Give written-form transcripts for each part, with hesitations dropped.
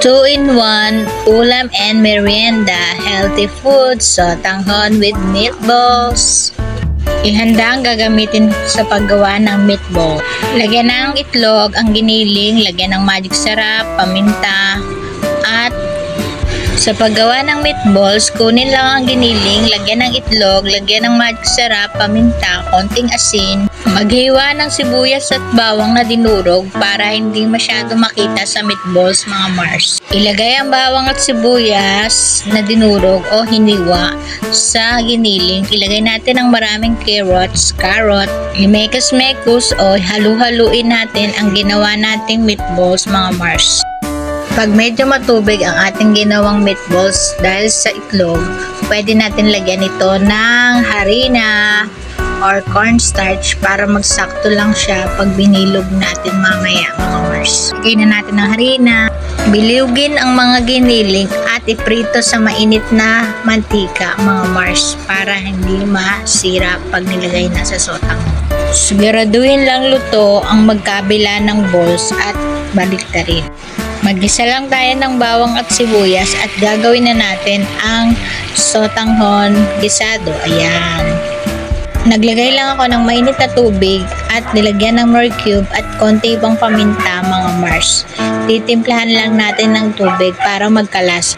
2-in-1 ulam and merienda, healthy food, sotanghon with meatballs. Ihanda ang gagamitin sa paggawa ng meatball. Lagyan ng itlog ang giniling, lagyan ng magic sarap, paminta, at sa paggawa ng meatballs, kunin lang ang giniling, lagyan ng itlog, lagyan ng magic sarap, paminta, konting asin, maghiwa ng sibuyas at bawang na dinurog para hindi masyado makita sa meatballs mga Mars. Ilagay ang bawang at sibuyas na dinurog o hiniwa sa giniling. Ilagay natin ang maraming carrot, limekas-mekus o halu-haluin natin ang ginawa nating meatballs mga Mars. Pag medyo matubig ang ating ginawang meatballs dahil sa itlog, pwede natin lagyan ito ng harina or cornstarch para magsakto lang siya pag binilog natin mamaya mga Mars. Lagyan na natin ng harina, bilugin ang mga giniling at iprito sa mainit na mantika mga Mars para hindi masira pag nilagay na sa sotang. Siguraduhin lang luto ang magkabila ng balls at baliktarin. Mag-isa lang tayo ng bawang at sibuyas at gagawin na natin ang sotanghon gisado. Ayan. Naglagay lang ako ng mainit na tubig at nilagyan ng nor cube at konti pang paminta mga Mars. Titimplahan lang natin ng tubig para magkalas.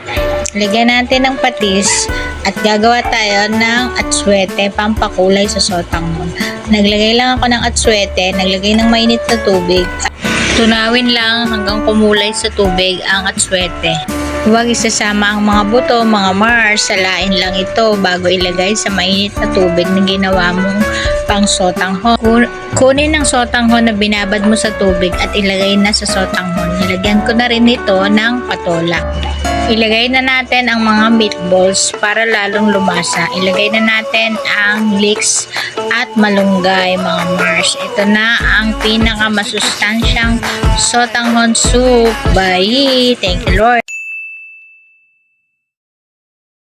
Lagyan natin ng patis at gagawa tayo ng atswete pampakulay sa sotanghon. Naglagay lang ako ng atswete, naglagay ng mainit na tubig. Tunawin lang hanggang kumulay sa tubig ang atswete. Huwag isasama ang mga buto, mga Mars. Salain lang ito bago ilagay sa mainit na tubig na ginawa mong pang sotanghon. Kunin ang sotanghon na binabad mo sa tubig at ilagay na sa sotanghon. Nilagyan ko na rin ito ng patola. Ilagay na natin ang mga meatballs para lalong lumasa. Ilagay na natin ang leeks at malunggay mga Mars. Ito na ang pinakamasustansyang sotanghon soup. Bye! Thank you Lord!